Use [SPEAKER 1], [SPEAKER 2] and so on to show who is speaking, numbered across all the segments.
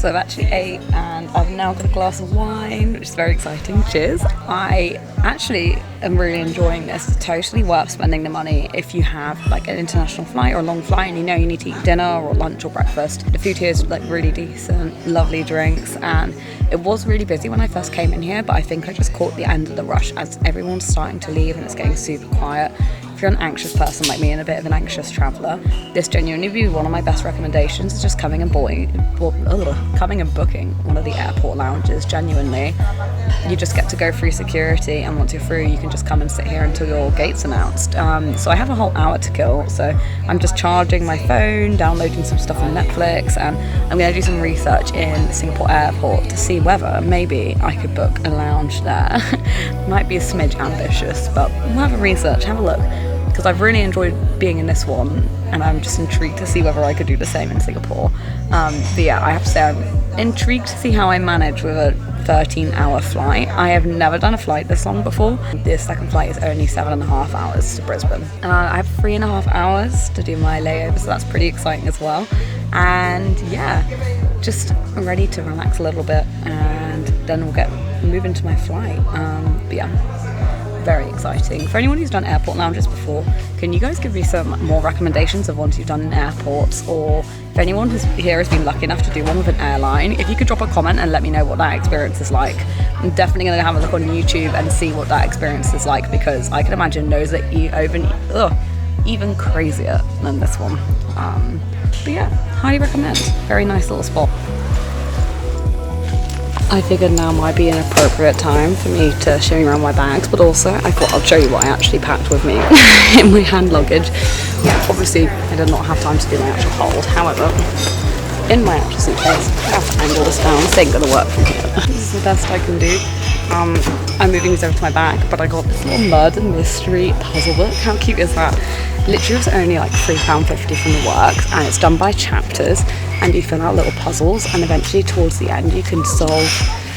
[SPEAKER 1] So I've actually ate and I've now got a glass of wine, which is very exciting. Cheers. I actually am really enjoying this. It's totally worth spending the money if you have like an international flight or a long flight and you know you need to eat dinner or lunch or breakfast. The food here is like really decent, lovely drinks, and it was really busy when I first came in here, but I think I just caught the end of the rush as everyone's starting to leave and it's getting super quiet. If you're an anxious person like me and a bit of an anxious traveller, this genuinely would be one of my best recommendations. Is just coming and booking one of the airport lounges. Genuinely, you just get to go through security, and once you're through, you can just come and sit here until your gate's announced. So I have a whole hour to kill, so I'm just charging my phone, downloading some stuff on Netflix, and I'm going to do some research in Singapore airport to see whether maybe I could book a lounge there. Might be a smidge ambitious, but we'll have a research, have a look. Because I've really enjoyed being in this one, and I'm just intrigued to see whether I could do the same in Singapore. But yeah, I have to say I'm intrigued to see how I manage with a 13-hour flight. I have never done a flight this long before. The second flight is only 7.5 hours to Brisbane. I have 3.5 hours to do my layover, so that's pretty exciting as well. And yeah, just ready to relax a little bit, and then we'll move into my flight. But yeah. Very exciting. For anyone who's done airport lounges before, can you guys give me some more recommendations of ones you've done in airports, or if anyone here has been lucky enough to do one with an airline, if you could drop a comment and let me know what that experience is like. I'm definitely going to have a look on YouTube and see what that experience is like, because I can imagine those are even crazier than this one. But yeah, highly recommend. Very nice little spot. I figured now might be an appropriate time for me to show you around my bags, but also I thought I'd show you what I actually packed with me in my hand luggage. Obviously, I did not have time to do my actual hold. However, in my actual suitcase, I have to angle this down. This ain't gonna work from here. This is the best I can do. I'm moving these over to my bag, but I got this little murder mystery puzzle book. How cute is that? Literally, it was only like £3.50 from the works, and it's done by chapters, and you fill out little puzzles, and eventually towards the end you can solve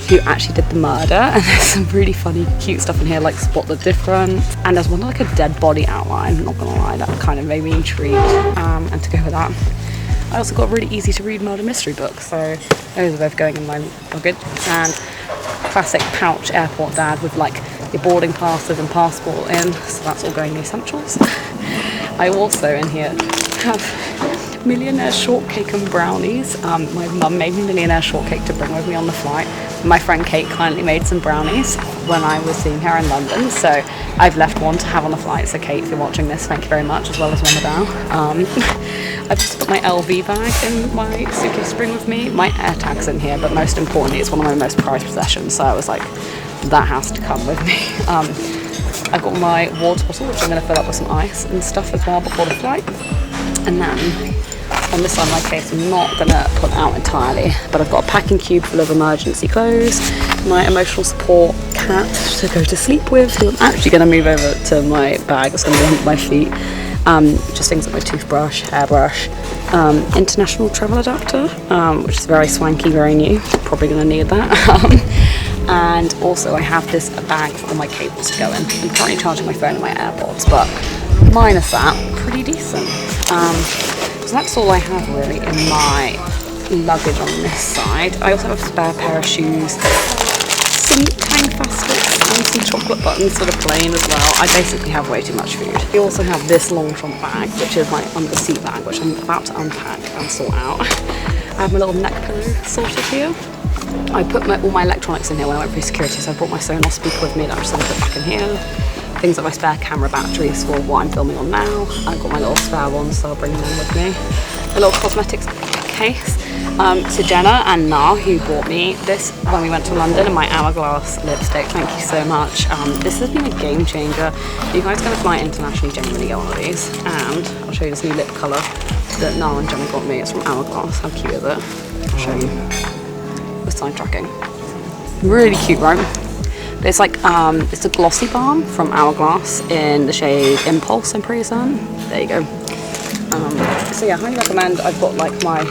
[SPEAKER 1] who actually did the murder. And there's some really funny cute stuff in here, like spot the difference, and there's one like a dead body outline. I'm not gonna lie, that kind of made me intrigued. And to go with that, I also got a really easy to read murder mystery book, so those are both going in my luggage. And classic pouch airport dad with like your boarding passes and passport in, so that's all going in the essentials. I also in here have millionaire shortcake and brownies. My mum made me millionaire shortcake to bring with me on the flight. My friend Kate kindly made some brownies when I was seeing her in London, so I've left one to have on the flight. So Kate, if you're watching this, thank you very much, as well as Mama Dow. I've just put my LV bag in my suitcase to bring with me. My AirTag's in here, but most importantly, it's one of my most prized possessions, so I was like, that has to come with me. I've got my water bottle, which I'm going to fill up with some ice and stuff as well before the flight. And then on this side of my case, I'm not going to put out entirely, but I've got a packing cube full of emergency clothes, my emotional support cat to go to sleep with, who I'm actually going to move over to my bag that's going to be under my feet. Just things like my toothbrush, hairbrush, international travel adapter, which is very swanky, very new, probably going to need that. And also I have this bag for all my cables to go in. I'm currently charging my phone and my AirPods, but minus that, pretty decent. So that's all I have really in my luggage on this side. I also have a spare pair of shoes, some tang facets and some chocolate buttons that are plain as well. I basically have way too much food. We also have this long trunk bag, which is my under the seat bag, which I'm about to unpack and sort out. I have my little neck pillow sorted here. I put all my electronics in here when I went through security, so I brought my Sonos speaker with me that I'm just going to put back in here. Things like my spare camera batteries for what I'm filming on now. I've got my little spare ones, so I'll bring them with me. A little cosmetics case. To Jenna and Na, who bought me this when we went to London, and my Hourglass lipstick. Thank you so much. This has been a game changer. If you guys are going to fly internationally, genuinely get one of these. And I'll show you this new lip colour that Na and Jenna got me. It's from Hourglass. How cute is it? I'll show you. With side tracking. Really cute, right? It's like it's a glossy balm from Hourglass in the shade Impulse, I'm pretty certain. There you go. So yeah, highly recommend. I've got like my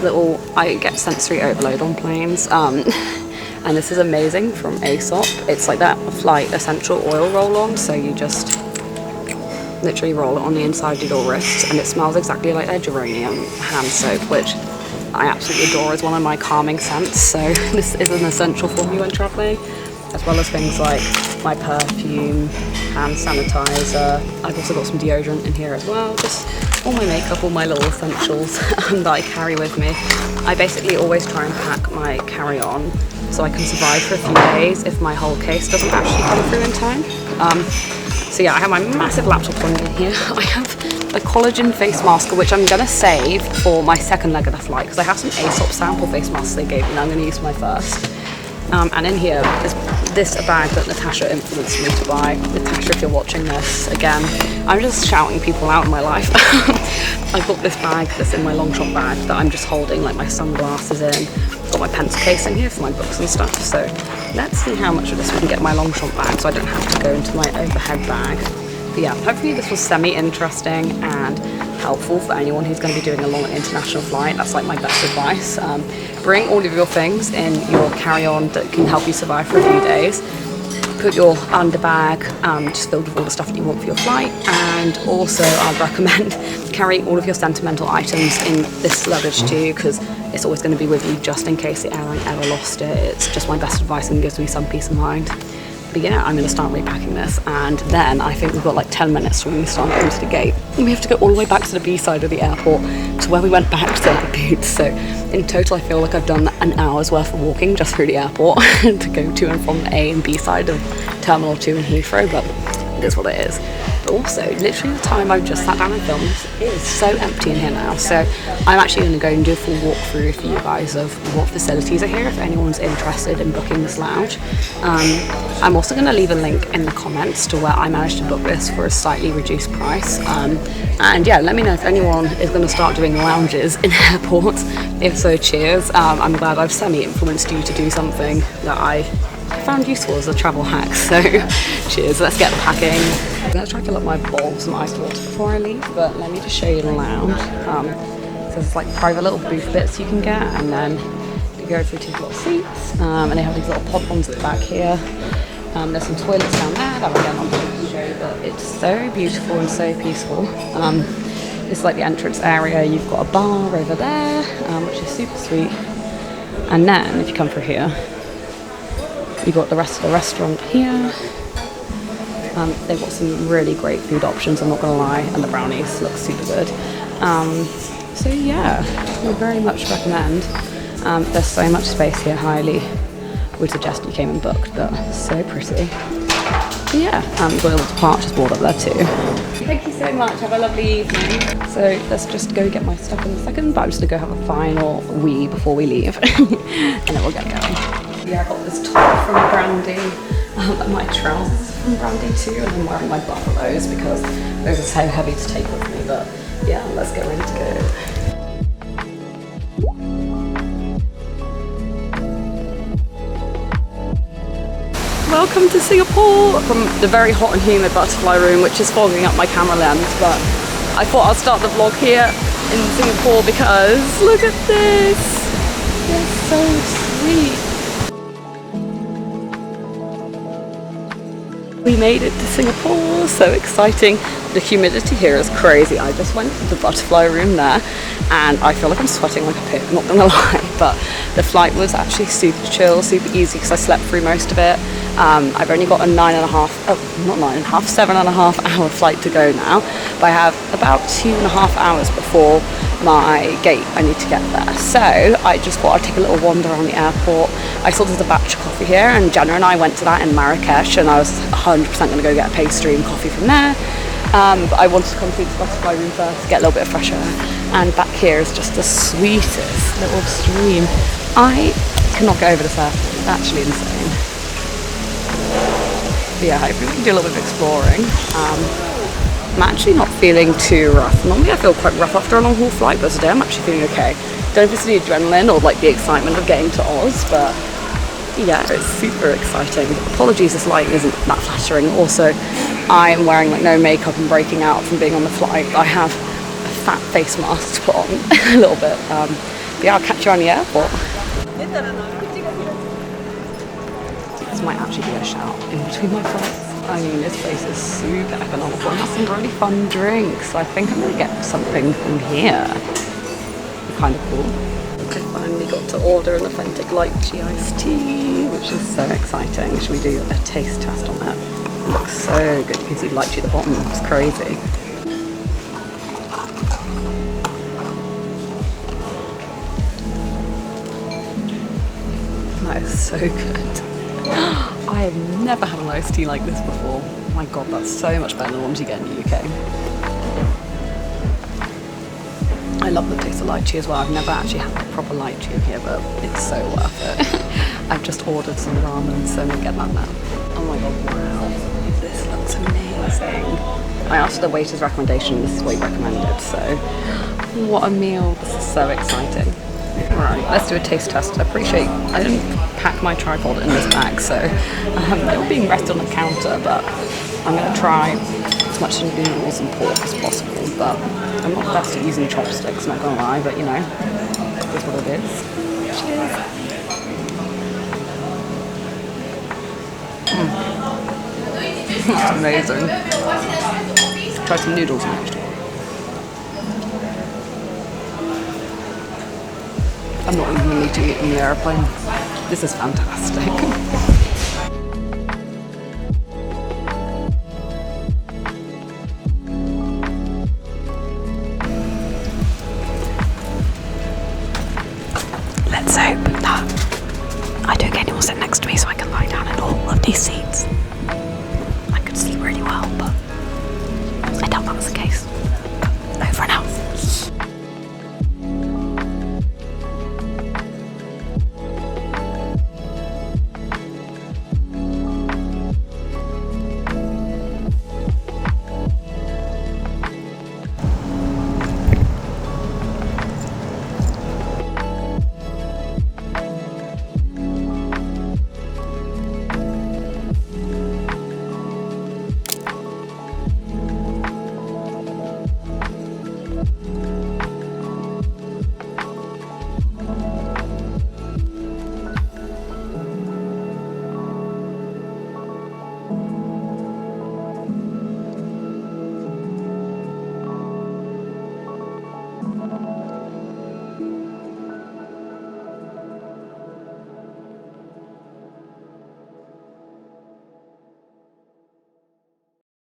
[SPEAKER 1] little, I get sensory overload on planes, and this is amazing from Aesop. It's like that flight essential oil roll-on, so you just literally roll it on the inside of your wrists, and it smells exactly like their geranium hand soap, which I absolutely adore is one of my calming scents, so this is an essential for me when traveling, as well as things like my perfume, hand sanitizer. I've also got some deodorant in here as well, just all my makeup, all my little essentials that I carry with me. I basically always try and pack my carry-on so I can survive for a few days if my whole case doesn't actually come through in time. So yeah, I have my massive laptop on in here. I have a collagen face mask, which I'm gonna save for my second leg of the flight, because I have some Aesop sample face masks they gave me and I'm gonna use my first. And in here is this a bag that Natasha influenced me to buy. Natasha, if you're watching this, again, I'm just shouting people out in my life. I got this bag that's in my long shot bag that I'm just holding like my sunglasses in. Got my pencil case in here for my books and stuff. So let's see how much of this we can get in my long shot bag so I don't have to go into my overhead bag. But yeah, hopefully this was semi-interesting and helpful for anyone who's going to be doing a long international flight. That's like my best advice. Bring all of your things in your carry-on that can help you survive for a few days. Put your underbag just filled with all the stuff that you want for your flight, and also I'd recommend carrying all of your sentimental items in this luggage too, because it's always going to be with you just in case the airline ever lost it. It's just my best advice and gives me some peace of mind. But yeah, I'm going to start repacking this, and then I think we've got like 10 minutes from when we start going to the gate. And we have to go all the way back to the B side of the airport to where we went back to the boots. So in total, I feel like I've done an hour's worth of walking just through the airport to go to and from the A and B side of Terminal 2 in Heathrow, but it is what it is. But also, literally the time I've just sat down and filmed this, it is so empty in here now. So I'm actually going to go and do a full walkthrough for you guys of what facilities are here if anyone's interested in booking this lounge. I'm also going to leave a link in the comments to where I managed to book this for a slightly reduced price. And yeah, let me know if anyone is going to start doing lounges in airports. If so, cheers. I'm glad I've semi-influenced you to do something that I found useful as a travel hack. So cheers, let's get packing. I'm going to try to fill up my bowl with some iced water before I leave, but let me just show you the lounge. So there's like private little booth bits you can get, and then you go through two little seats, and they have these little pod ones at the back here. There's some toilets down there that again I'm going to show you, but it's so beautiful and so peaceful. It's like the entrance area. You've got a bar over there, which is super sweet. And then if you come through here, you've got the rest of the restaurant here. They've got some really great food options, I'm not going to lie, and the brownies look super good. So yeah, I very much recommend. There's so much space here, highly would suggest you came and booked, but so pretty. But yeah, you've got a little departures board up there too. Thank you so much, have a lovely evening. So let's just go get my stuff in a second, but I'm just going to go have a final wee before we leave, and then we'll get going. Yeah, I got this top from Brandy, and my trousers from Brandy too, and I'm wearing my buffaloes because those are so heavy to take with me, but yeah, let's get ready to go. Welcome to Singapore from the very hot and humid butterfly room, which is fogging up my camera lens, but I thought I'd start the vlog here in Singapore because look at this, it's so sweet. We made it to Singapore, so exciting. The humidity here is crazy. I just went to the butterfly room there and I feel like I'm sweating like a pig, not gonna lie, but the flight was actually super chill, super easy because I slept through most of it. I've only got a 7.5 hour flight to go now, but I have about 2.5 hours before my gate. I need to get there, so I just thought I'd take a little wander around the airport. I saw there's a batch of coffee here, and Jenna and I went to that in Marrakesh, and I was 100% going to go get a pastry and coffee from there. But I wanted to come through the butterfly room first, get a little bit of fresh air. And back here is just the sweetest little stream. I cannot get over this airport, it's actually insane. But yeah, hopefully we can do a little bit of exploring. I'm actually not feeling too rough. Normally I feel quite rough after a long haul flight, but today I'm actually feeling okay. Don't know if it's the adrenaline or like the excitement of getting to Oz, but yeah, it's super exciting. Apologies, this lighting isn't that flattering. Also, I am wearing like no makeup and breaking out from being on the flight. I have a fat face mask to put on a little bit. But yeah, I'll catch you on the airport. This might actually be a shout in between my flights. I mean, this place is super economical and has some really fun drinks. So I think I'm going to get something from here. Kind of cool. I finally got to order an authentic lychee iced tea, which is so exciting. Should we do a taste test on that? It looks so good. You can see lychee at the bottom. It's crazy. That is so good. I have never had an iced tea like this before. Oh my god, that's so much better than the ones you get in the UK. I love the taste of lychee as well. I've never actually had proper lychee in here, but it's so worth it. I've just ordered some ramen, so I'm gonna get that now. Oh my god, wow. This looks amazing. I asked for the waiter's recommendation, this is what he recommended, so what a meal. This is so exciting. Right, let's do a taste test. I appreciate I didn't pack my tripod in this bag, so it'll be rested on the counter, but I'm going to try as much noodles and pork as possible, but I'm not the best at using chopsticks, not going to lie, but you know, it's what it is. Cheers. That's amazing. Try some noodles next. I'm not even going to eat it in the airplane. This is fantastic.